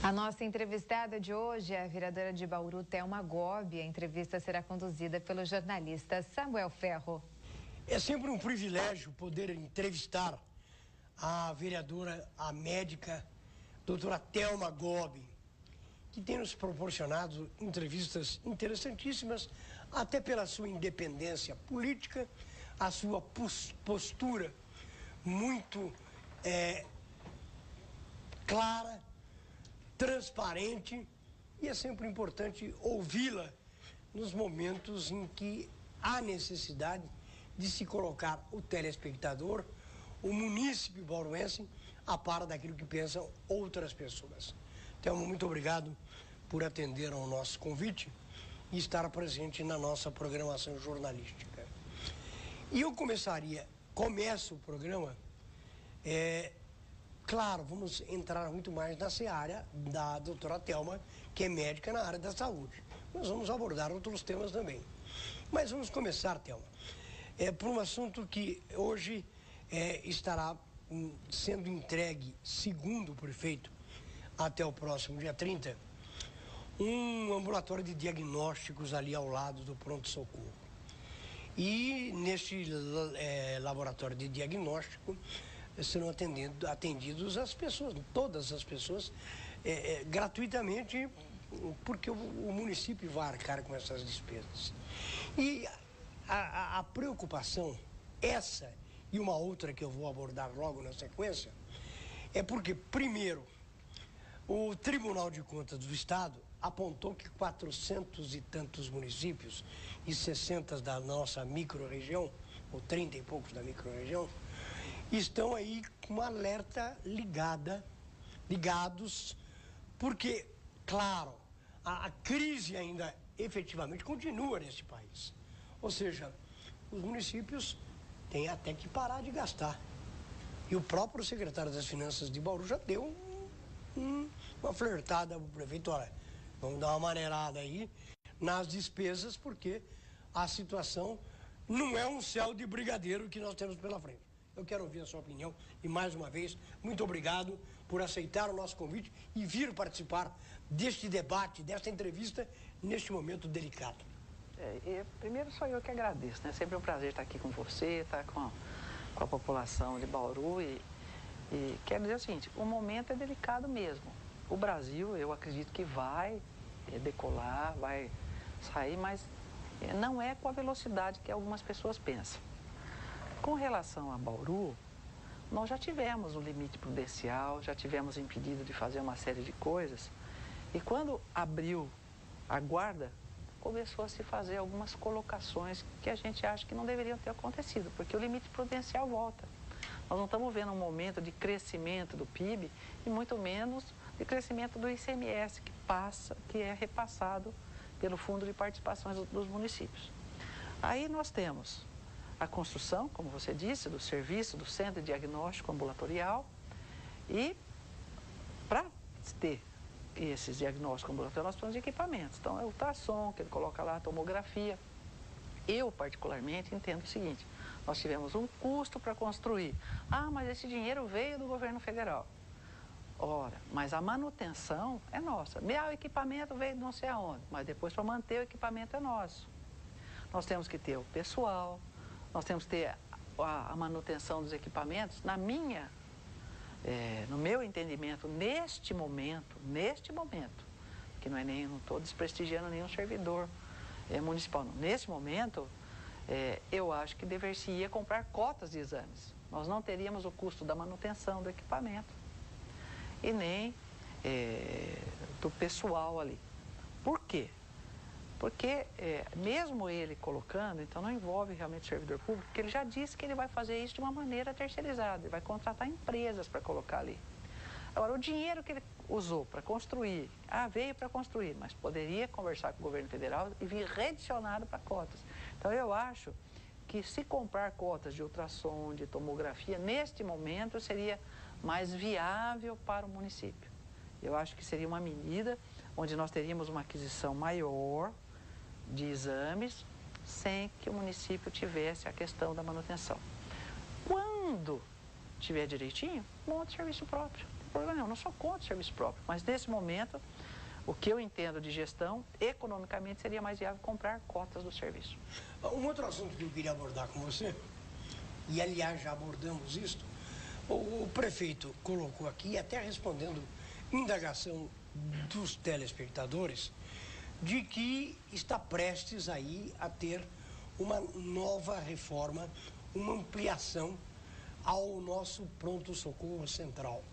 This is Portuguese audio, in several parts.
A nossa entrevistada de hoje é a vereadora de Bauru, Thelma Gobi. A entrevista será conduzida pelo jornalista Samuel Ferro. É sempre um privilégio poder entrevistar a vereadora, a médica, doutora Thelma Gobi, que tem nos proporcionado entrevistas interessantíssimas, até pela sua independência política, a sua postura muito clara, transparente, e é sempre importante ouvi-la nos momentos em que há necessidade de se colocar o telespectador, o munícipe bauruense, a par daquilo que pensam outras pessoas. Thelma, muito obrigado por atender ao nosso convite e estar presente na nossa programação jornalística. E eu começo o programa, claro, vamos entrar muito mais na seara da doutora Thelma, que é médica na área da saúde. Nós vamos abordar outros temas também. Mas vamos começar, Thelma, por um assunto que hoje estará sendo entregue, segundo o prefeito, até o próximo dia 30, um ambulatório de diagnósticos ali ao lado do pronto-socorro. E neste laboratório de diagnóstico serão atendidos as pessoas, todas as pessoas, gratuitamente, porque o município vai arcar com essas despesas. E a preocupação, essa e uma outra que eu vou abordar logo na sequência, é porque, primeiro, o Tribunal de Contas do Estado apontou que 400 e tantos municípios e 60 da nossa micro-região, ou 30 e poucos da micro-região, estão aí com uma alerta ligados, porque, claro, a crise ainda efetivamente continua nesse país. Ou seja, os municípios têm até que parar de gastar. E o próprio secretário das Finanças de Bauru já deu uma flertada para o prefeito: olha, vamos dar uma maneirada aí nas despesas, porque a situação não é um céu de brigadeiro que nós temos pela frente. Eu quero ouvir a sua opinião e, mais uma vez, muito obrigado por aceitar o nosso convite e vir participar deste debate, desta entrevista, neste momento delicado. Primeiro sou eu que agradeço, né? Sempre um prazer estar aqui com você, estar com a população de Bauru e quero dizer o seguinte: o momento é delicado mesmo. O Brasil, eu acredito que vai decolar, vai sair, mas não é com a velocidade que algumas pessoas pensam. Com relação a Bauru, nós já tivemos um limite prudencial, já tivemos impedido de fazer uma série de coisas, e quando abriu a guarda, começou a se fazer algumas colocações que a gente acha que não deveriam ter acontecido, porque o limite prudencial volta. Nós não estamos vendo um momento de crescimento do PIB e muito menos de crescimento do ICMS, que é repassado pelo Fundo de Participações dos municípios. Aí nós temos a construção, como você disse, do serviço do Centro de Diagnóstico Ambulatorial, e para ter esses diagnósticos ambulatoriais nós precisamos de equipamentos. Então é o ultrassom, que ele coloca lá, a tomografia. Eu, particularmente, entendo o seguinte: nós tivemos um custo para construir. Ah, mas esse dinheiro veio do governo federal. Ora, mas a manutenção é nossa. O equipamento veio de não sei aonde, mas depois para manter o equipamento é nosso. Nós temos que ter o pessoal, nós temos que ter a manutenção dos equipamentos. No meu entendimento, neste momento, que não estou desprestigiando nenhum servidor municipal, não. Nesse momento, eu acho que deveria comprar cotas de exames. Nós não teríamos o custo da manutenção do equipamento e nem do pessoal ali. Por quê? Porque mesmo ele colocando, então não envolve realmente o servidor público, porque ele já disse que ele vai fazer isso de uma maneira terceirizada, ele vai contratar empresas para colocar ali. Agora, o dinheiro que ele usou para construir, veio para construir, mas poderia conversar com o governo federal e vir redicionado para cotas. Então eu acho que se comprar cotas de ultrassom, de tomografia, neste momento seria mais viável para o município. Eu acho que seria uma medida onde nós teríamos uma aquisição maior de exames sem que o município tivesse a questão da manutenção. Quando tiver direitinho, monta serviço próprio. problema nenhum, não sou contra o serviço próprio, mas nesse momento, o que eu entendo de gestão, economicamente seria mais viável comprar cotas do serviço. Um outro assunto que eu queria abordar com você, e aliás já abordamos isso, o prefeito colocou aqui, até respondendo indagação dos telespectadores, de que está prestes aí a ter uma nova reforma, uma ampliação ao nosso pronto-socorro central.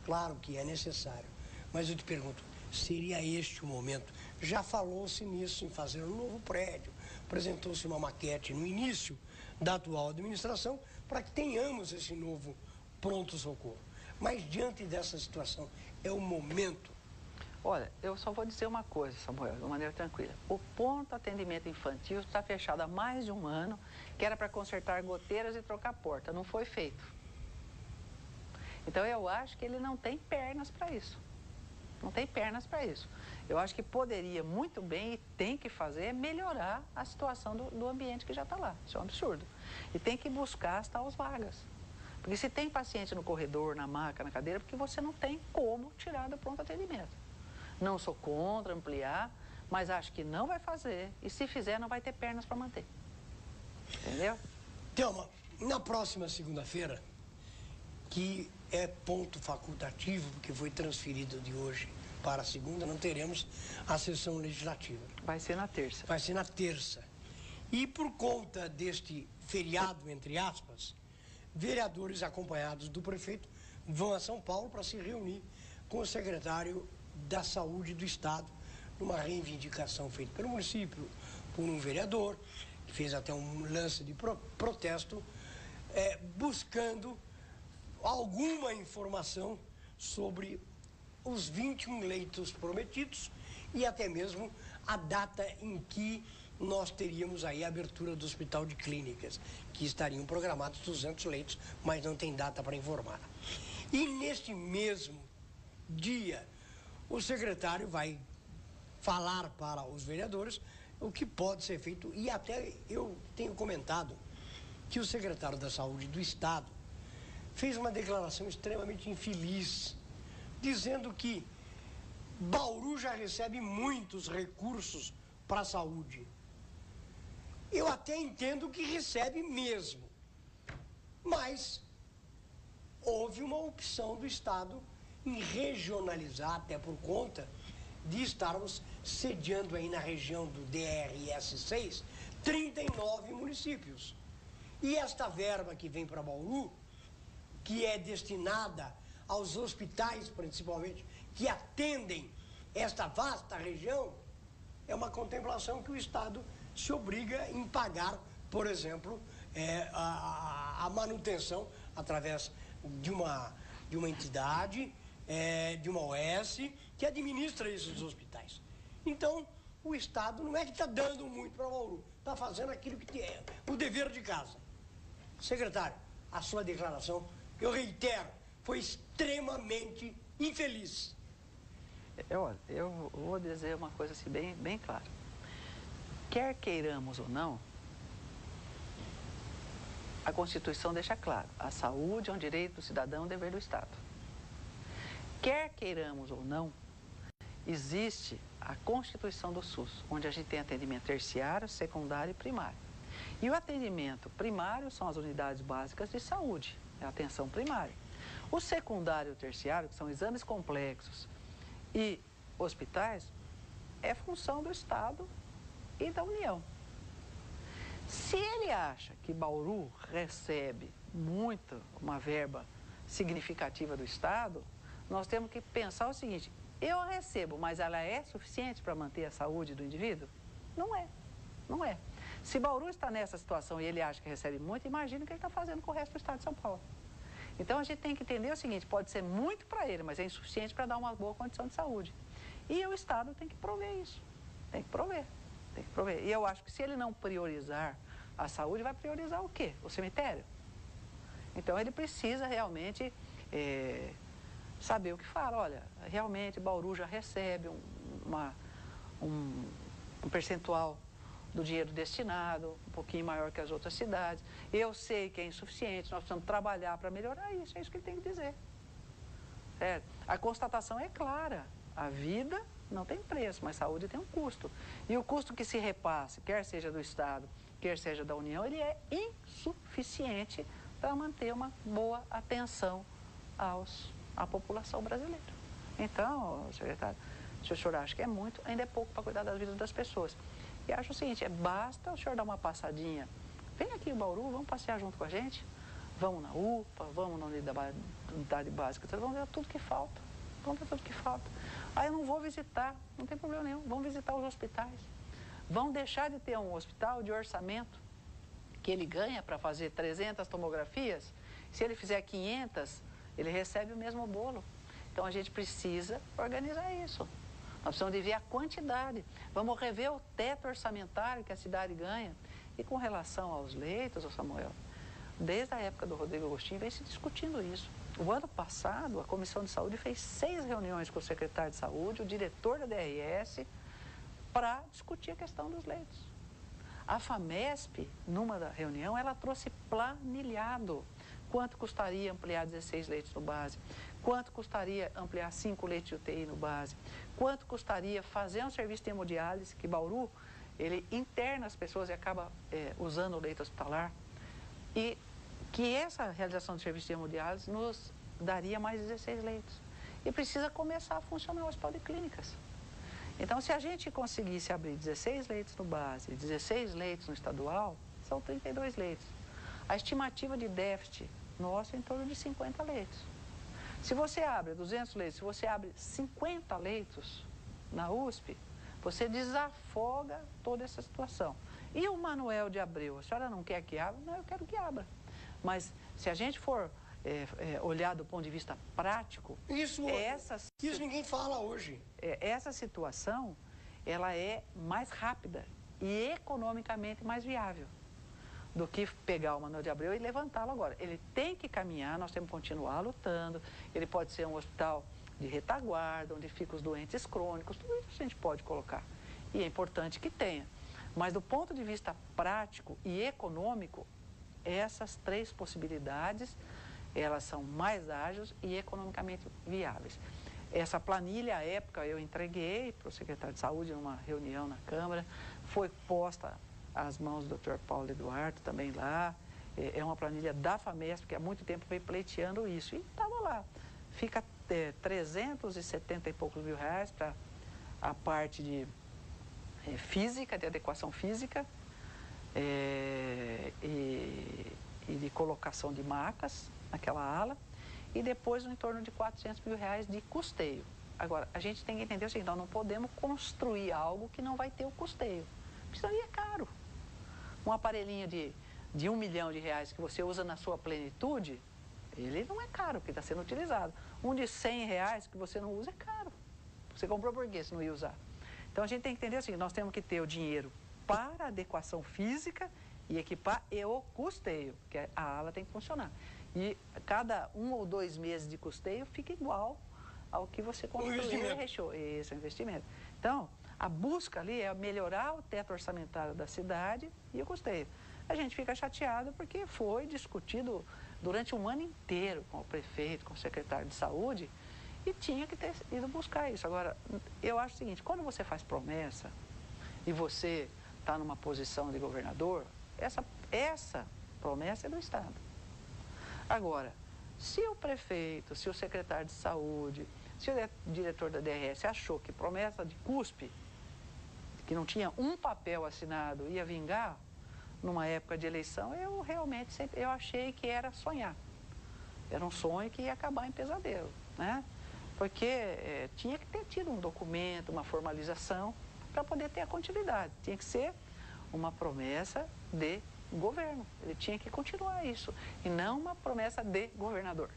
Claro que é necessário, mas eu te pergunto, seria este o momento? Já falou-se nisso, em fazer um novo prédio, apresentou-se uma maquete no início da atual administração para que tenhamos esse novo pronto-socorro. Mas diante dessa situação, é o momento. Olha, eu só vou dizer uma coisa, Samuel, de uma maneira tranquila. O ponto atendimento infantil está fechado há mais de um ano, que era para consertar goteiras e trocar porta. Não foi feito. Então, eu acho que ele não tem pernas para isso. Não tem pernas para isso. Eu acho que poderia muito bem e tem que fazer melhorar a situação do ambiente que já está lá. Isso é um absurdo. E tem que buscar as tais vagas. Porque se tem paciente no corredor, na maca, na cadeira, porque você não tem como tirar do pronto atendimento. Não sou contra ampliar, mas acho que não vai fazer. E se fizer, não vai ter pernas para manter. Entendeu? Thelma, na próxima segunda-feira, que é ponto facultativo, porque foi transferido de hoje para a segunda, não teremos a sessão legislativa. Vai ser na terça. Vai ser na terça. E por conta deste feriado, entre aspas, vereadores acompanhados do prefeito vão a São Paulo para se reunir com o secretário da Saúde do Estado, numa reivindicação feita pelo município, por um vereador, que fez até um lance de protesto, buscando alguma informação sobre os 21 leitos prometidos e até mesmo a data em que nós teríamos aí a abertura do Hospital de Clínicas, que estariam programados 200 leitos, mas não tem data para informar. E neste mesmo dia, o secretário vai falar para os vereadores o que pode ser feito, e até eu tenho comentado que o secretário da Saúde do Estado fez uma declaração extremamente infeliz, dizendo que Bauru já recebe muitos recursos para a saúde. Eu até entendo que recebe mesmo, mas houve uma opção do Estado em regionalizar, até por conta de estarmos sediando aí na região do DRS6, 39 municípios. E esta verba que vem para Bauru, que é destinada aos hospitais, principalmente, que atendem esta vasta região, é uma contemplação que o Estado se obriga em pagar, por exemplo, a manutenção através de uma entidade, de uma OS, que administra esses hospitais. Então, o Estado não é que está dando muito para Bauru, está fazendo aquilo que é o dever de casa. Secretário, a sua declaração, eu reitero, foi extremamente infeliz. Eu vou dizer uma coisa assim bem clara. Quer queiramos ou não, a Constituição deixa claro, a saúde é um direito do cidadão, um dever do Estado. Quer queiramos ou não, existe a Constituição do SUS, onde a gente tem atendimento terciário, secundário e primário. E o atendimento primário são as unidades básicas de saúde, é a atenção primária. O secundário e o terciário, que são exames complexos e hospitais, é função do Estado e da União. Se ele acha que Bauru recebe uma verba significativa do Estado, nós temos que pensar o seguinte, eu recebo, mas ela é suficiente para manter a saúde do indivíduo? Não é, não é. Se Bauru está nessa situação e ele acha que recebe muito, imagina o que ele está fazendo com o resto do Estado de São Paulo. Então a gente tem que entender o seguinte, pode ser muito para ele, mas é insuficiente para dar uma boa condição de saúde. E o Estado tem que prover isso, tem que prover. E eu acho que se ele não priorizar a saúde, vai priorizar o quê? O cemitério. Então ele precisa realmente saber o que fala. Olha, realmente Bauru já recebe um percentual do dinheiro destinado, um pouquinho maior que as outras cidades. Eu sei que é insuficiente, nós precisamos trabalhar para melhorar isso, é isso que ele tem que dizer. Certo? A constatação é clara. A vida não tem preço, mas saúde tem um custo. E o custo que se repasse, quer seja do Estado, quer seja da União, ele é insuficiente para manter uma boa atenção à população brasileira. Então, secretário, se o senhor acha que é muito, ainda é pouco para cuidar das vidas das pessoas. E acho o seguinte, basta o senhor dar uma passadinha, vem aqui em Bauru, vamos passear junto com a gente, vamos na UPA, vamos na unidade básica, vamos ver tudo que falta, Aí eu não vou visitar, não tem problema nenhum, vamos visitar os hospitais. Vão deixar de ter um hospital de orçamento que ele ganha para fazer 300 tomografias, se ele fizer 500, ele recebe o mesmo bolo. Então a gente precisa organizar isso. Nós precisamos de ver a quantidade. Vamos rever o teto orçamentário que a cidade ganha. E com relação aos leitos, Samuel, desde a época do Rodrigo Agostinho vem se discutindo isso. O ano passado, a Comissão de Saúde fez 6 reuniões com o secretário de Saúde, o diretor da DRS, para discutir a questão dos leitos. A FAMESP, numa reunião, ela trouxe planilhado quanto custaria ampliar 16 leitos no base, quanto custaria ampliar 5 leitos de UTI no base, quanto custaria fazer um serviço de hemodiálise, que Bauru, ele interna as pessoas e acaba usando o leito hospitalar, e que essa realização de serviço de hemodiálise nos daria mais 16 leitos. E precisa começar a funcionar o hospital de clínicas. Então, se a gente conseguisse abrir 16 leitos no base e 16 leitos no estadual, são 32 leitos. A estimativa de déficit nosso é em torno de 50 leitos. Se você abre 200 leitos, se você abre 50 leitos na USP, você desafoga toda essa situação. E o Manuel de Abreu, a senhora não quer que abra? Não, eu quero que abra. Mas se a gente for olhar do ponto de vista prático... Isso ninguém fala hoje. Essa situação, ela é mais rápida e economicamente mais viável do que pegar o Manuel de Abreu e levantá-lo agora. Ele tem que caminhar, nós temos que continuar lutando. Ele pode ser um hospital de retaguarda, onde ficam os doentes crônicos, tudo isso a gente pode colocar. E é importante que tenha. Mas do ponto de vista prático e econômico, essas 3 possibilidades, elas são mais ágeis e economicamente viáveis. Essa planilha, à época, eu entreguei para o secretário de Saúde numa reunião na Câmara, foi posta às mãos do Dr. Paulo Eduardo também lá, é uma planilha da FAMESP, que há muito tempo vem pleiteando isso, e estava lá. Fica 370 e poucos mil reais para a parte de física, de adequação física, e de colocação de macas naquela ala, e depois em torno de 400 mil reais de custeio. Agora, a gente tem que entender o seguinte, nós não podemos construir algo que não vai ter o custeio, porque isso aí é caro. Um aparelhinho de R$1 milhão que você usa na sua plenitude, ele não é caro, porque está sendo utilizado. Um de R$100 que você não usa é caro. Você comprou por quê se não ia usar? Então a gente tem que entender assim, nós temos que ter o dinheiro para a adequação física e equipar e o custeio, que a ala tem que funcionar. E cada 1 ou 2 meses de custeio fica igual ao que você construiu e rechou. Esse é o investimento. Então, a busca ali é melhorar o teto orçamentário da cidade e o custeio. A gente fica chateado porque foi discutido durante um ano inteiro com o prefeito, com o secretário de saúde, e tinha que ter ido buscar isso. Agora, eu acho o seguinte, quando você faz promessa e você está numa posição de governador, essa promessa é do Estado. Agora, se o prefeito, se o secretário de saúde, se o diretor da DRS achou que promessa de cuspe, que não tinha um papel assinado, ia vingar numa época de eleição, eu realmente eu achei que era sonhar. Era um sonho que ia acabar em pesadelo, né? Porque tinha que ter tido um documento, uma formalização, para poder ter a continuidade. Tinha que ser uma promessa de governo. Ele tinha que continuar isso, e não uma promessa de governador.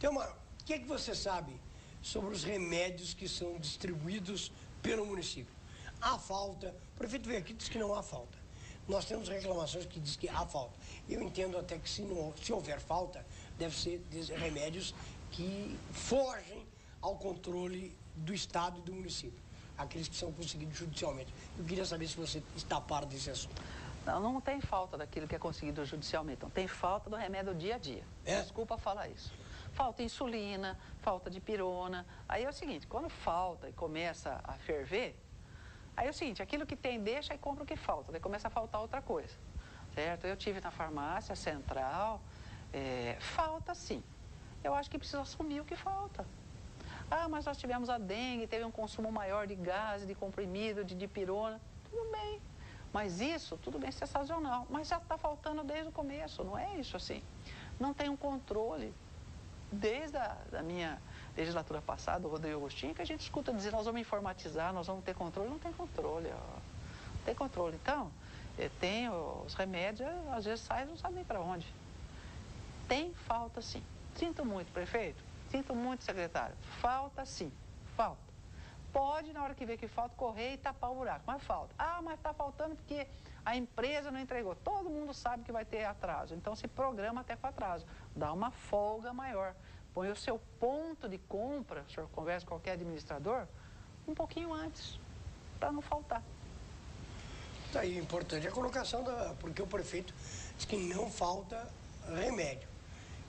Thelma, o que é que você sabe sobre os remédios que são distribuídos pelo município? Há falta, o prefeito veio aqui e disse que não há falta. Nós temos reclamações que dizem que há falta. Eu entendo até que se houver falta, deve ser remédios que fogem ao controle do Estado e do município, aqueles que são conseguidos judicialmente. Eu queria saber se você está a par desse assunto. Não tem falta daquilo que é conseguido judicialmente, não tem falta do remédio dia a dia. Desculpa falar isso. falta insulina, falta dipirona. Aí é o seguinte, quando falta e começa a ferver, aí é o seguinte, aquilo que tem deixa e compra o que falta, daí começa a faltar outra coisa, certo? Eu tive na farmácia central, falta sim. Eu acho que precisa assumir o que falta. Ah, mas nós tivemos a dengue, teve um consumo maior de gás, de comprimido, de dipirona. Tudo bem, mas isso, tudo bem, é sazonal. Mas já está faltando desde o começo, não é isso assim. Não tem um controle. Desde a minha legislatura passada, o Rodrigo Agostinho, que a gente escuta dizer, nós vamos informatizar, nós vamos ter controle. Não tem controle, ó. Não tem controle. Então, tem os remédios, às vezes sai, não sabe nem para onde. Tem falta sim. Sinto muito, prefeito. Sinto muito, secretário. Falta sim, falta. Pode, na hora que vê que falta, correr e tapar o buraco, mas falta. Ah, mas está faltando porque a empresa não entregou. Todo mundo sabe que vai ter atraso, então se programa até com atraso. Dá uma folga maior. Põe o seu ponto de compra, o senhor conversa com qualquer administrador, um pouquinho antes, para não faltar. Tá aí, importante a colocação, porque o prefeito diz que não falta remédio.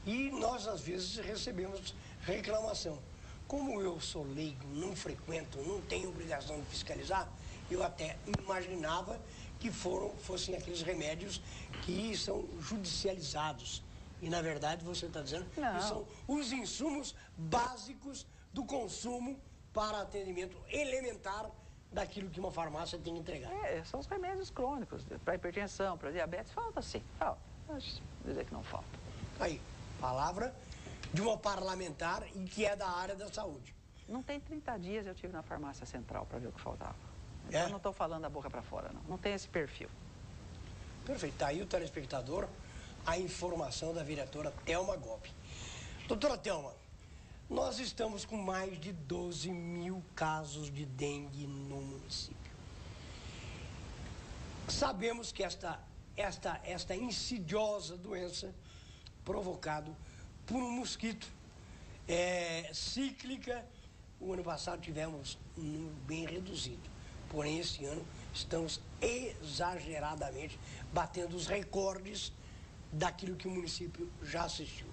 E nós, às vezes, recebemos reclamação. Como eu sou leigo, não frequento, não tenho obrigação de fiscalizar, eu até imaginava que fossem aqueles remédios que são judicializados. E, na verdade, você está dizendo que são os insumos básicos do consumo para atendimento elementar daquilo que uma farmácia tem que entregar. São os remédios crônicos, para hipertensão, para diabetes, falta sim, falta. Mas dizer que não falta. Aí, palavra de uma parlamentar e que é da área da saúde. Não tem 30 dias eu tive na farmácia central para ver o que faltava. Então, eu não estou falando da boca para fora, não. Não tem esse perfil. Perfeito. Está aí o telespectador, a informação da vereadora Thelma Gobi. Doutora Thelma, nós estamos com mais de 12 mil casos de dengue no município. Sabemos que esta insidiosa doença provocada por um mosquito cíclica. O ano passado tivemos um número bem reduzido, porém esse ano estamos exageradamente batendo os recordes daquilo que o município já assistiu.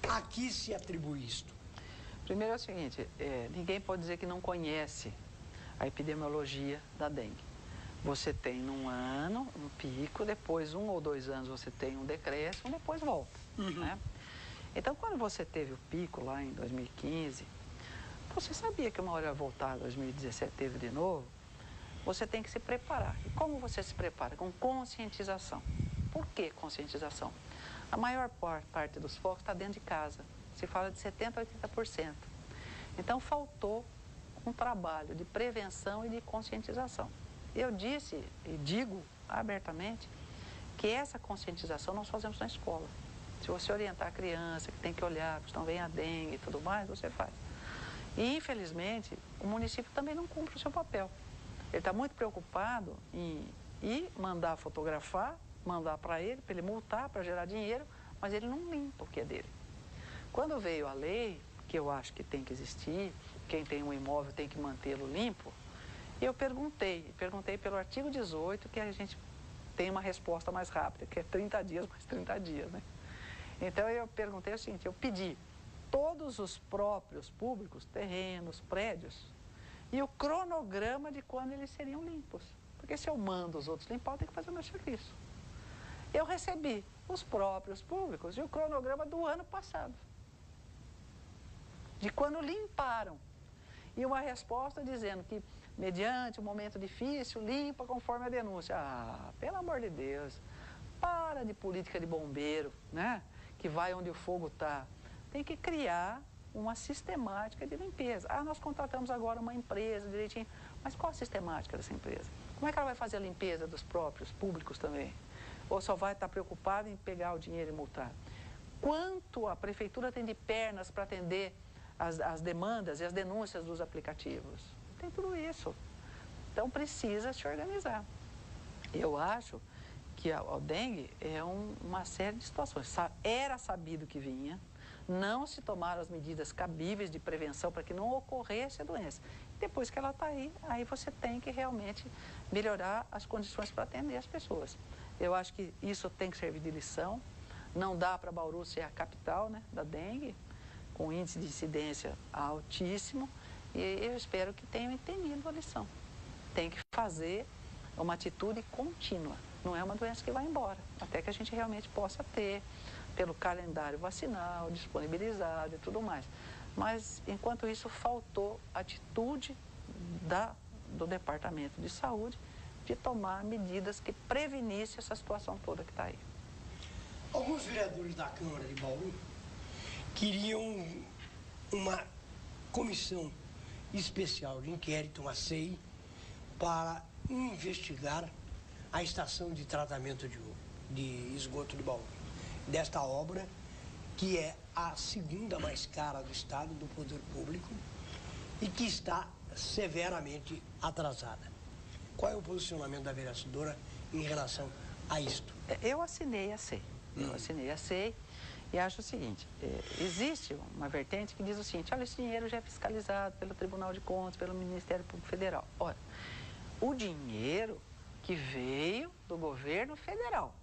A que se atribui isto? Primeiro é o seguinte, ninguém pode dizer que não conhece a epidemiologia da dengue. Você tem num ano um pico, depois 1 ou 2 anos você tem um decréscimo, depois volta. Né? Então, quando você teve o pico lá em 2015, você sabia que uma hora ia voltar, 2017 teve de novo, você tem que se preparar. E como você se prepara? Com conscientização. Por que conscientização? A maior parte dos focos está dentro de casa. Se fala de 70% a 80%. Então, faltou um trabalho de prevenção e de conscientização. Eu disse e digo abertamente que essa conscientização nós fazemos na escola. Se você orientar a criança, que tem que olhar, que vem a dengue e tudo mais, você faz. E, infelizmente, o município também não cumpre o seu papel. Ele está muito preocupado em ir mandar fotografar, mandar para ele multar, para gerar dinheiro, mas ele não limpa o que é dele. Quando veio a lei, que eu acho que tem que existir, quem tem um imóvel tem que mantê-lo limpo, eu perguntei pelo artigo 18, que a gente tem uma resposta mais rápida, que é 30 dias mais 30 dias, né? Então, eu perguntei o seguinte, eu pedi todos os próprios públicos, terrenos, prédios, e o cronograma de quando eles seriam limpos. Porque se eu mando os outros limpar, eu tenho que fazer o meu serviço. Eu recebi os próprios públicos e o cronograma do ano passado, de quando limparam. E uma resposta dizendo que, mediante um momento difícil, limpa conforme a denúncia. Ah, pelo amor de Deus, para de política de bombeiro, né? Que vai onde o fogo está. Tem que criar uma sistemática de limpeza. Ah, nós contratamos agora uma empresa direitinho. Mas qual a sistemática dessa empresa? Como é que ela vai fazer a limpeza dos próprios públicos também? Ou só vai estar preocupada em pegar o dinheiro e multar? Quanto a prefeitura tem de pernas para atender as demandas e as denúncias dos aplicativos? Tem tudo isso. Então, precisa se organizar. Eu acho que o dengue é uma série de situações. Era sabido que vinha, não se tomaram as medidas cabíveis de prevenção para que não ocorresse a doença. Depois que ela está aí você tem que realmente melhorar as condições para atender as pessoas. Eu acho que isso tem que servir de lição. Não dá para Bauru ser a capital, né, da dengue. com índice de incidência altíssimo, e eu espero que tenham entendido a lição. Tem que fazer uma atitude contínua, não é uma doença que vai embora, até que a gente realmente possa ter, pelo calendário vacinal, disponibilizado e tudo mais. Mas, enquanto isso, faltou atitude do Departamento de Saúde de tomar medidas que prevenissem essa situação toda que está aí. Alguns vereadores da Câmara de Bauru queriam uma comissão especial de inquérito, uma CEI, para investigar a estação de tratamento de esgoto de Bauru. Desta obra, que é a segunda mais cara do Estado, do Poder Público, e que está severamente atrasada. Qual é o posicionamento da vereadora em relação a isto? Eu assinei a SEI. Eu assinei a SEI e acho o seguinte, existe uma vertente que diz o seguinte, olha, esse dinheiro já é fiscalizado pelo Tribunal de Contas, pelo Ministério Público Federal. Olha, o dinheiro que veio do governo federal,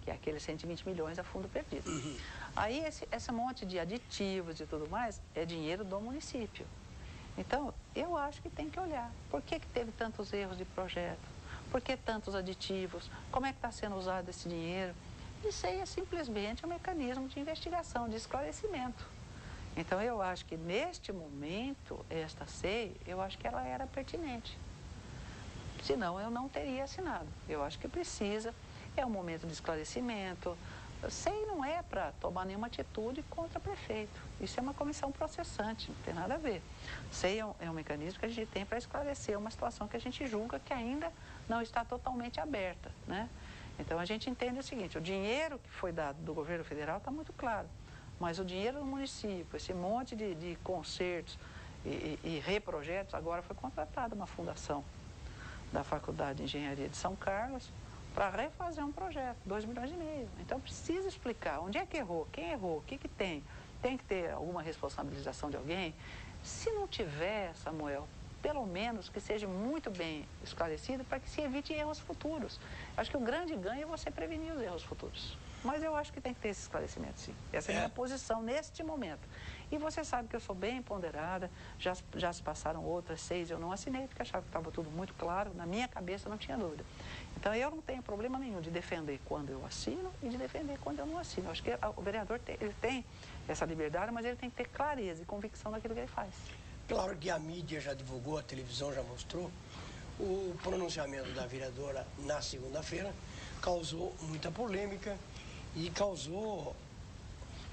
que é aqueles 120 milhões a fundo perdido. Aí esse monte de aditivos e tudo mais é dinheiro do município. Então, eu acho que tem que olhar. Por que teve tantos erros de projeto? Por que tantos aditivos? Como é que está sendo usado esse dinheiro? Isso aí é simplesmente um mecanismo de investigação, de esclarecimento. Então, eu acho que neste momento, esta SEI, eu acho que ela era pertinente. Senão, eu não teria assinado. Eu acho que precisa, é um momento de esclarecimento. SEI não é para tomar nenhuma atitude contra o prefeito. Isso é uma comissão processante, não tem nada a ver. SEI é um mecanismo que a gente tem para esclarecer uma situação que a gente julga que ainda não está totalmente aberta, né? Então, a gente entende o seguinte, o dinheiro que foi dado do governo federal está muito claro, mas o dinheiro do município, esse monte de consertos e reprojetos, agora foi contratada uma fundação da Faculdade de Engenharia de São Carlos, para refazer um projeto, 2,5 milhões. Então, precisa explicar onde é que errou, quem errou, o que tem. Tem que ter alguma responsabilização de alguém. Se não tiver, Samuel, pelo menos que seja muito bem esclarecido para que se evite erros futuros. Acho que o grande ganho é você prevenir os erros futuros. Mas eu acho que tem que ter esse esclarecimento, sim. Essa é a minha posição neste momento. E você sabe que eu sou bem ponderada, já se passaram outras 6, eu não assinei, porque achava que estava tudo muito claro, na minha cabeça não tinha dúvida. Então, eu não tenho problema nenhum de defender quando eu assino e de defender quando eu não assino. Eu acho que o vereador ele tem essa liberdade, mas ele tem que ter clareza e convicção daquilo que ele faz. Claro que a mídia já divulgou, a televisão já mostrou, o pronunciamento da vereadora na segunda-feira causou muita polêmica e causou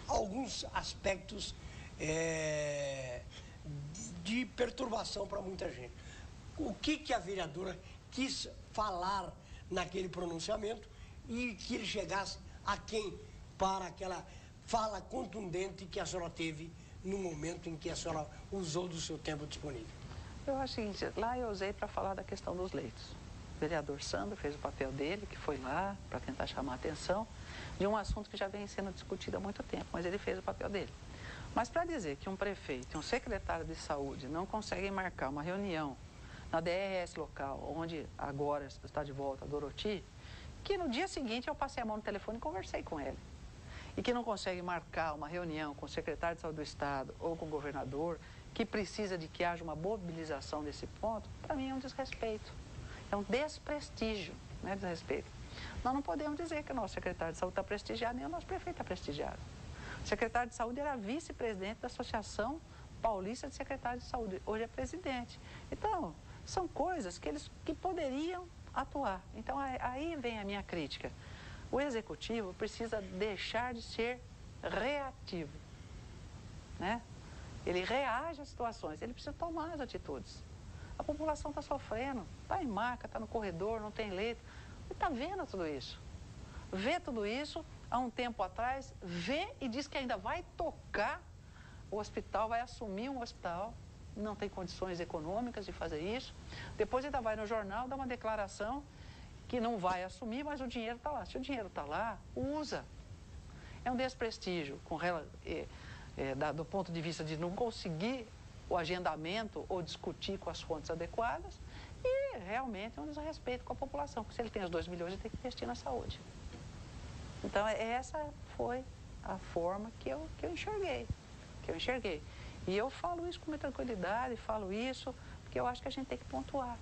alguns aspectos de perturbação para muita gente. O que a vereadora quis falar naquele pronunciamento e que ele chegasse a quem para aquela fala contundente que a senhora teve no momento em que a senhora usou do seu tempo disponível? Eu acho o seguinte, lá eu usei para falar da questão dos leitos. O vereador Sandro fez o papel dele, que foi lá para tentar chamar a atenção de um assunto que já vem sendo discutido há muito tempo, mas ele fez o papel dele. Mas para dizer que um prefeito e um secretário de saúde não conseguem marcar uma reunião na DRS local, onde agora está de volta a Doroti, que no dia seguinte eu passei a mão no telefone e conversei com ele. E que não consegue marcar uma reunião com o secretário de saúde do Estado ou com o governador, que precisa de que haja uma mobilização desse ponto, para mim é um desrespeito. É um desprestígio, não é desrespeito. Nós não podemos dizer que o nosso secretário de saúde está prestigiado, nem o nosso prefeito está prestigiado. O secretário de saúde era vice-presidente da Associação Paulista de Secretários de Saúde, hoje é presidente. Então, são coisas que poderiam atuar. Então, aí vem a minha crítica. O executivo precisa deixar de ser reativo, né? Ele reage às situações, ele precisa tomar as atitudes. A população está sofrendo, está em maca, está no corredor, não tem leito. Ele está vendo tudo isso. Vê tudo isso, há um tempo atrás, vê e diz que ainda vai tocar o hospital, vai assumir um hospital, não tem condições econômicas de fazer isso. Depois ainda vai no jornal, dá uma declaração que não vai assumir, mas o dinheiro está lá. Se o dinheiro está lá, usa. É um desprestígio do ponto de vista de não conseguir o agendamento ou discutir com as fontes adequadas e realmente é um desrespeito com a população, porque se ele tem os 2 milhões, ele tem que investir na saúde. Então, essa foi a forma que eu enxerguei. que eu enxerguei. E eu falo isso com muita tranquilidade, falo isso, porque eu acho que a gente tem que pontuar.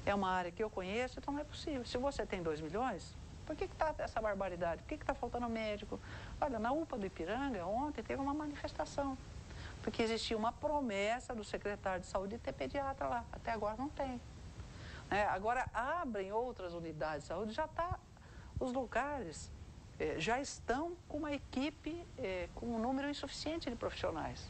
É uma área que eu conheço, então não é possível. Se você tem 2 milhões, por que está essa barbaridade? Por que está faltando médico? Olha, na UPA do Ipiranga, ontem teve uma manifestação, porque existia uma promessa do secretário de saúde de ter pediatra lá. Até agora não tem. Agora abrem outras unidades de saúde, já está, os lugares já estão com uma equipe com um número insuficiente de profissionais.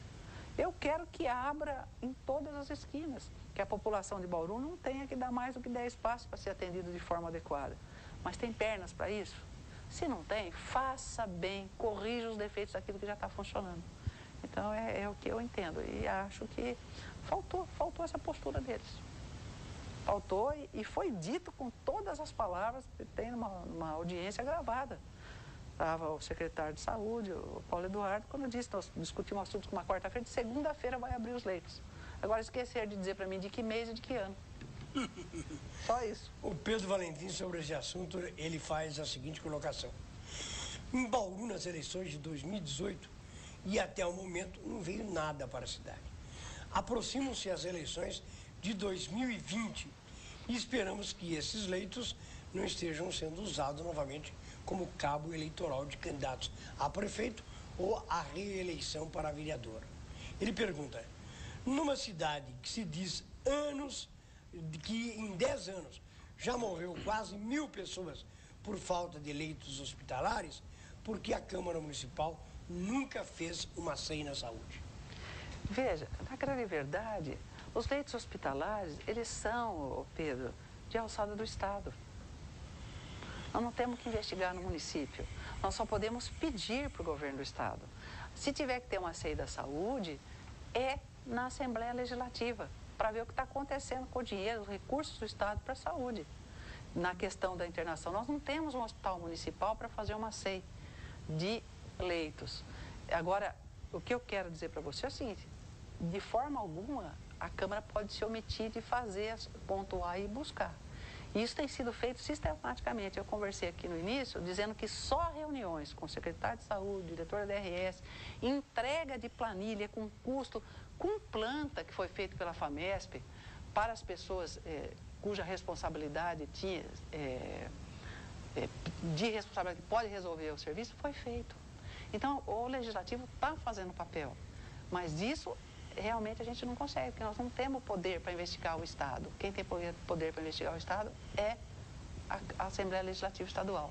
Eu quero que abra em todas as esquinas, que a população de Bauru não tenha que dar mais do que 10 passos para ser atendido de forma adequada. Mas tem pernas para isso? Se não tem, faça bem, corrija os defeitos daquilo que já está funcionando. Então é o que eu entendo e acho que faltou essa postura deles. Faltou e foi dito com todas as palavras que tem numa audiência gravada. Estava o secretário de saúde, o Paulo Eduardo, quando disse, nós discutimos assuntos com uma quarta-feira, de segunda-feira vai abrir os leitos. Agora esquecer de dizer para mim de que mês e de que ano. Só isso. O Pedro Valentim, sobre esse assunto, ele faz a seguinte colocação. Em Bauru, nas eleições de 2018, e até o momento, não veio nada para a cidade. Aproximam-se as eleições de 2020 e esperamos que esses leitos não estejam sendo usados novamente como cabo eleitoral de candidatos a prefeito ou a reeleição para vereador. Ele pergunta, numa cidade que se diz que em 10 anos já morreu quase 1000 pessoas por falta de leitos hospitalares, por que a Câmara Municipal nunca fez uma SEI na saúde? Veja, na grande verdade, os leitos hospitalares, eles são, Pedro, de alçada do Estado. Nós não temos que investigar no município, nós só podemos pedir para o governo do Estado. Se tiver que ter uma SEI da saúde, é na Assembleia Legislativa, para ver o que está acontecendo com o dinheiro, os recursos do Estado para a saúde. Na questão da internação, nós não temos um hospital municipal para fazer uma SEI de leitos. Agora, o que eu quero dizer para você é o seguinte, de forma alguma, a Câmara pode se omitir de fazer, pontuar e buscar. E isso tem sido feito sistematicamente. Eu conversei aqui no início, dizendo que só reuniões com o secretário de saúde, diretor da DRS, entrega de planilha com custo, com planta que foi feito pela FAMESP, para as pessoas cuja responsabilidade tinha, de responsabilidade que pode resolver o serviço, foi feito. Então, o Legislativo está fazendo papel, mas disso realmente a gente não consegue, porque nós não temos poder para investigar o Estado. Quem tem poder para investigar o Estado é a Assembleia Legislativa Estadual.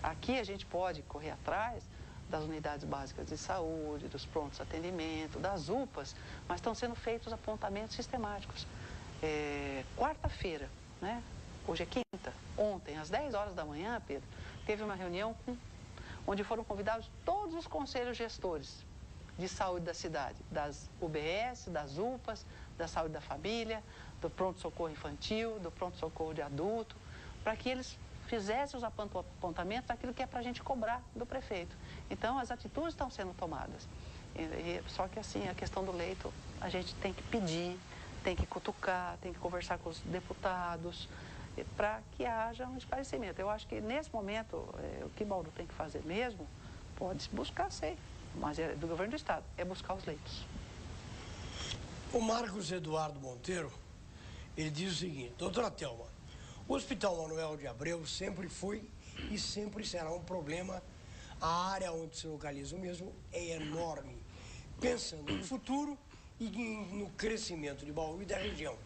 Aqui a gente pode correr atrás das unidades básicas de saúde, dos prontos atendimento, das UPAs, mas estão sendo feitos apontamentos sistemáticos. Quarta-feira, né? Hoje é quinta, ontem, às 10 horas da manhã, Pedro, teve uma reunião onde foram convidados todos os conselhos gestores de saúde da cidade, das UBS, das UPAs, da saúde da família, do pronto-socorro infantil, do pronto-socorro de adulto, para que eles fizessem os apontamentos daquilo que é para a gente cobrar do prefeito. Então, as atitudes estão sendo tomadas. Só que, assim, a questão do leito, a gente tem que pedir, tem que cutucar, tem que conversar com os deputados, para que haja um esclarecimento. Eu acho que, nesse momento, o que Bauru tem que fazer mesmo, pode buscar ser, mas é do governo do Estado, é buscar os leitos. O Marcos Eduardo Monteiro, ele diz o seguinte, doutora Thelma, o Hospital Manuel de Abreu sempre foi e sempre será um problema. A área onde se localiza o mesmo é enorme. Pensando no futuro e no crescimento de Bauru e da região,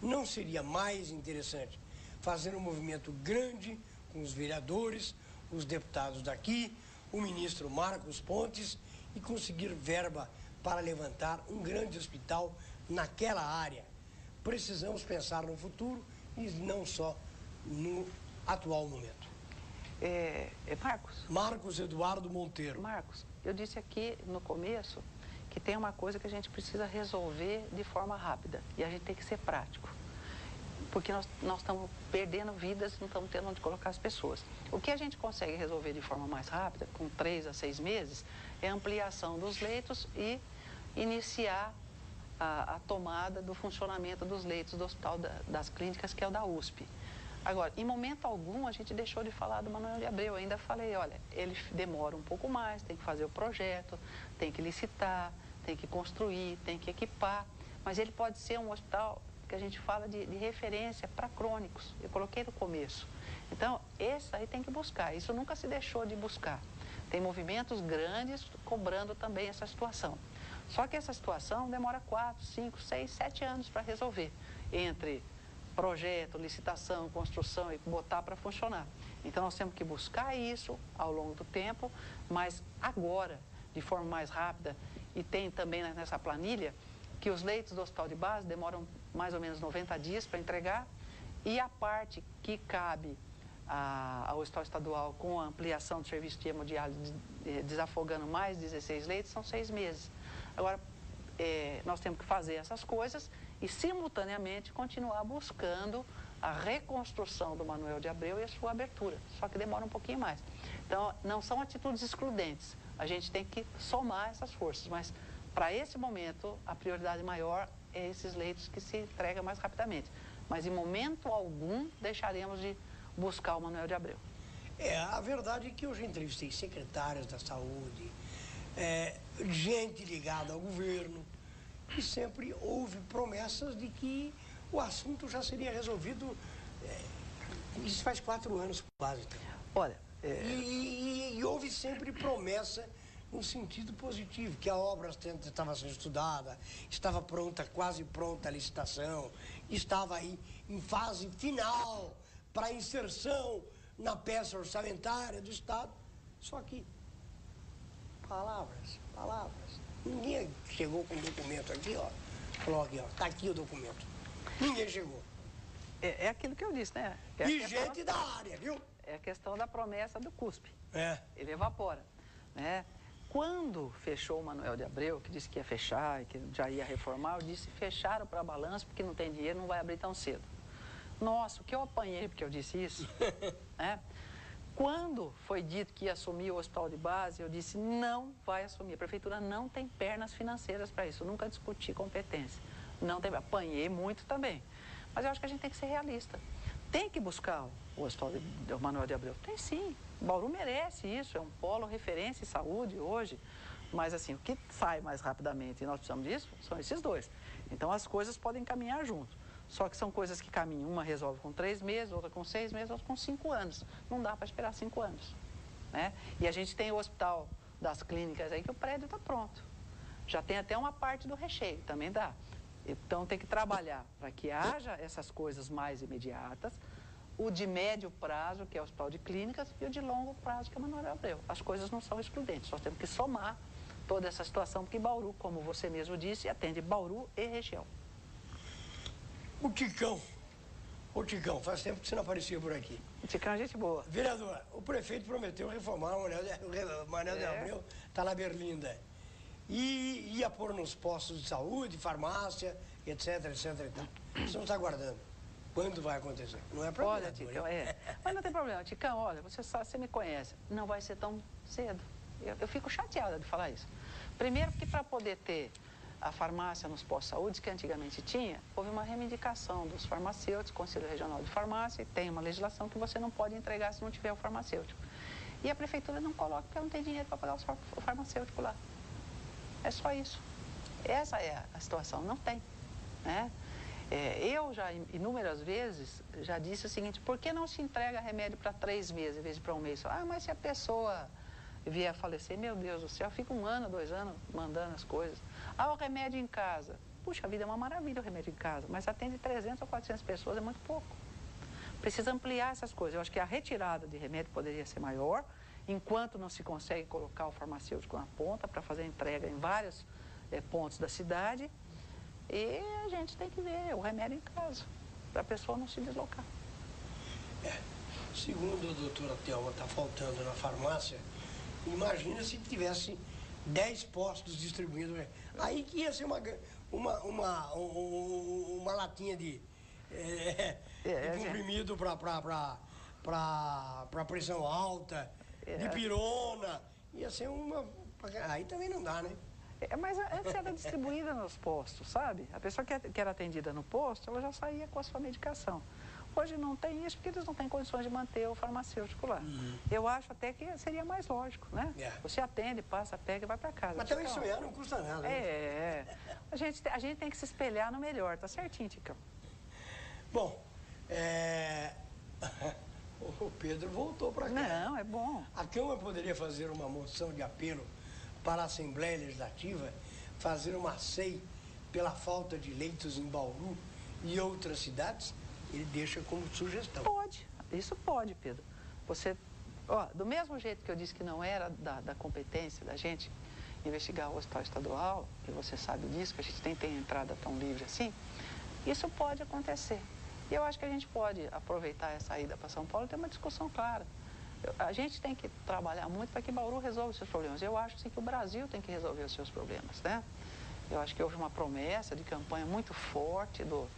não seria mais interessante fazer um movimento grande com os vereadores, os deputados daqui, o ministro Marcos Pontes e conseguir verba para levantar um grande hospital naquela área? Precisamos pensar no futuro e não só no atual momento. Marcos Eduardo Monteiro. Marcos, eu disse aqui no começo que tem uma coisa que a gente precisa resolver de forma rápida e a gente tem que ser prático. Porque nós estamos perdendo vidas e não estamos tendo onde colocar as pessoas. O que a gente consegue resolver de forma mais rápida, com 3 a 6 meses, é a ampliação dos leitos e iniciar a tomada do funcionamento dos leitos do Hospital das Clínicas, que é o da USP. Agora, em momento algum, a gente deixou de falar do Manuel de Abreu. Eu ainda falei, olha, ele demora um pouco mais, tem que fazer o projeto, tem que licitar, tem que construir, tem que equipar, mas ele pode ser um hospital que a gente fala de referência para crônicos. Eu coloquei no começo. Então, esse aí tem que buscar. Isso nunca se deixou de buscar. Tem movimentos grandes cobrando também essa situação. Só que essa situação demora 4, 5, 6, 7 anos para resolver. Entre projeto, licitação, construção e botar para funcionar. Então, nós temos que buscar isso ao longo do tempo, mas agora, de forma mais rápida, e tem também nessa planilha que os leitos do hospital de base demoram mais ou menos 90 dias para entregar, e a parte que cabe ao hospital estadual com a ampliação do serviço de hemodiálise desafogando mais 16 leitos são 6 meses. Agora, nós temos que fazer essas coisas e, simultaneamente, continuar buscando a reconstrução do Manoel de Abreu e a sua abertura, só que demora um pouquinho mais. Então, não são atitudes excludentes, a gente tem que somar essas forças, mas para esse momento, a prioridade maior é esses leitos que se entregam mais rapidamente. Mas, em momento algum, deixaremos de buscar o Manoel de Abreu. A verdade é que eu já entrevistei secretários da saúde, gente ligada ao governo, e sempre houve promessas de que o assunto já seria resolvido, isso faz 4 anos quase. Olha, e houve sempre promessa no sentido positivo, que a obra estava sendo estudada, estava pronta, quase pronta a licitação, estava aí em fase final para inserção na peça orçamentária do Estado. Só que palavras. Ninguém chegou com o documento aqui, ó. Falou aqui, ó, tá aqui o documento. Ninguém chegou. É aquilo que eu disse, né? E gente da área, viu? É a questão da promessa do CUSP. Ele evapora, né? Quando fechou o Manoel de Abreu, que disse que ia fechar e que já ia reformar, eu disse, fecharam para balanço porque não tem dinheiro, não vai abrir tão cedo. Nossa, o que eu apanhei porque eu disse isso, né? Quando foi dito que ia assumir o hospital de base, eu disse, não vai assumir. A prefeitura não tem pernas financeiras para isso. Eu nunca discuti competência. Não tem, apanhei muito também. Mas eu acho que a gente tem que ser realista. Tem que buscar o hospital do Manoel de Abreu? Tem sim. Bauru merece isso, é um polo referência em saúde hoje. Mas assim, o que sai mais rapidamente e nós precisamos disso são esses dois. Então as coisas podem caminhar junto. Só que são coisas que caminham. Uma resolve com 3 meses, outra com 6 meses, outra com 5 anos. Não dá para esperar 5 anos. Né? E a gente tem o hospital das clínicas aí que o prédio está pronto. Já tem até uma parte do recheio, também dá. Então tem que trabalhar para que haja essas coisas mais imediatas. O de médio prazo, que é o hospital de clínicas, e o de longo prazo, que é o Manoel Abreu. As coisas não são excludentes, nós temos que somar toda essa situação, porque Bauru, como você mesmo disse, atende Bauru e região. O Ticão, faz tempo que você não aparecia por aqui. O Ticão é gente boa. Vereador, o prefeito prometeu reformar o Manoel de Abreu, está na Berlinda. E ia pôr nos postos de saúde, farmácia, etc. Você não está aguardando. Quando vai acontecer? Não é para Olha, Ticão, Mas não tem problema. Ticão, olha, você me conhece. Não vai ser tão cedo. Eu fico chateada de falar isso. Primeiro porque para poder ter a farmácia nos postos de saúde, que antigamente tinha, houve uma reivindicação dos farmacêuticos, Conselho Regional de Farmácia, e tem uma legislação que você não pode entregar se não tiver o farmacêutico. E a prefeitura não coloca porque não tem dinheiro para pagar o farmacêutico lá. É só isso. Essa é a situação, não tem. Né? Eu já, inúmeras vezes, já disse o seguinte, por que não se entrega remédio para 3 meses em vez de para 1 mês? Mas se a pessoa vier a falecer, meu Deus do céu, fica 1 ano, 2 anos mandando as coisas. O remédio em casa. Puxa vida, é uma maravilha o remédio em casa, mas atende 300 ou 400 pessoas, é muito pouco. Precisa ampliar essas coisas. Eu acho que a retirada de remédio poderia ser maior, enquanto não se consegue colocar o farmacêutico na ponta para fazer a entrega em vários pontos da cidade. E a gente tem que ver o remédio em casa, para a pessoa não se deslocar. Segundo a doutora Thelma, está faltando na farmácia, imagina se tivesse 10 postos distribuindo. Aí que ia ser uma latinha de comprimido para pressão alta, de pirona. Ia ser uma... Aí também não dá, né? Mas antes era distribuída nos postos, sabe? A pessoa que era atendida no posto, ela já saía com a sua medicação. Hoje não tem isso porque eles não têm condições de manter o farmacêutico lá. Eu acho até que seria mais lógico, né? Você atende, passa, pega e vai para casa. Mas também isso não custa nada, né? A gente tem que se espelhar no melhor, tá certinho, Ticão? Bom, o Pedro voltou para cá. Não, é bom. A Câmara poderia fazer uma moção de apelo para a Assembleia Legislativa, fazer uma SEI pela falta de leitos em Bauru e outras cidades? Ele deixa como sugestão. Pode, isso pode, Pedro. Você, do mesmo jeito que eu disse que não era da competência da gente investigar o hospital estadual, e você sabe disso, que a gente nem tem entrada tão livre assim, isso pode acontecer. E eu acho que a gente pode aproveitar essa ida para São Paulo e ter uma discussão clara. A gente tem que trabalhar muito para que Bauru resolva os seus problemas. Eu acho sim, que o Brasil tem que resolver os seus problemas, né? Eu acho que houve uma promessa de campanha muito forte do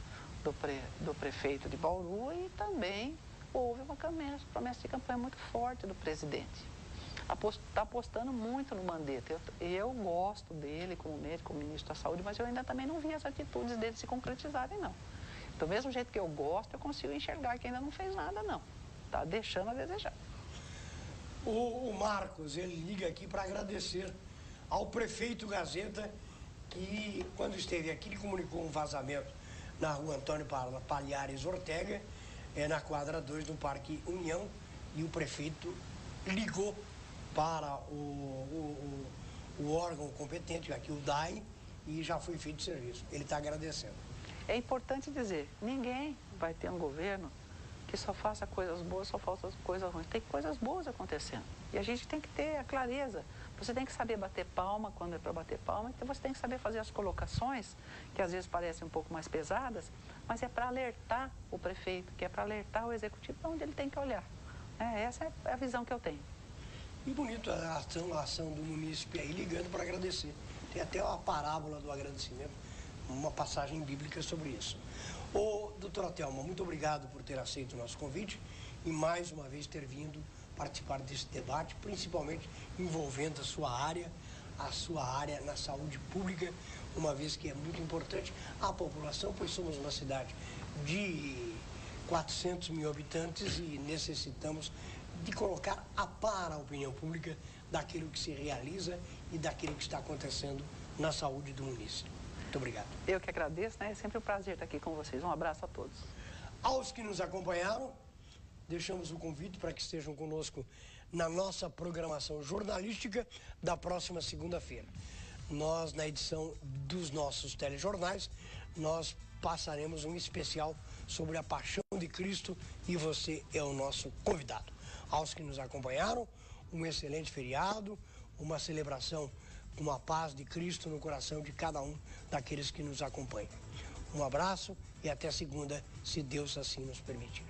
prefeito de Bauru e também houve uma promessa de campanha muito forte do presidente. Está apostando muito no Mandetta. Eu gosto dele como médico, como ministro da Saúde, mas eu ainda também não vi as atitudes dele se concretizarem, não. Do mesmo jeito que eu gosto, eu consigo enxergar que ainda não fez nada, não. Está deixando a desejar. O Marcos, ele liga aqui para agradecer ao prefeito Gazeta, que quando esteve aqui, ele comunicou um vazamento na rua Antônio Palhares Ortega, na quadra 2 do Parque União, e o prefeito ligou para o órgão competente, aqui o DAI, e já foi feito serviço. Ele está agradecendo. É importante dizer, ninguém vai ter um governo que só faça coisas boas, só faça coisas ruins. Tem coisas boas acontecendo. E a gente tem que ter a clareza. Você tem que saber bater palma quando é para bater palma, então você tem que saber fazer as colocações, que às vezes parecem um pouco mais pesadas, mas é para alertar o prefeito, que é para alertar o executivo para onde ele tem que olhar. Essa é a visão que eu tenho. E bonito a ação do munícipe aí ligando para agradecer. Tem até uma parábola do agradecimento, uma passagem bíblica sobre isso. Ô, doutora Thelma, muito obrigado por ter aceito o nosso convite e mais uma vez ter vindo participar desse debate, principalmente envolvendo a sua área na saúde pública, uma vez que é muito importante a população, pois somos uma cidade de 400 mil habitantes e necessitamos de colocar a par a opinião pública daquilo que se realiza e daquilo que está acontecendo na saúde do município. Muito obrigado. Eu que agradeço, né? É sempre um prazer estar aqui com vocês. Um abraço a todos. Aos que nos acompanharam, deixamos o convite para que estejam conosco na nossa programação jornalística da próxima segunda-feira. Nós, na edição dos nossos telejornais, nós passaremos um especial sobre a Paixão de Cristo e você é o nosso convidado. Aos que nos acompanharam, um excelente feriado, uma celebração com a paz de Cristo no coração de cada um daqueles que nos acompanham. Um abraço e até segunda, se Deus assim nos permitir.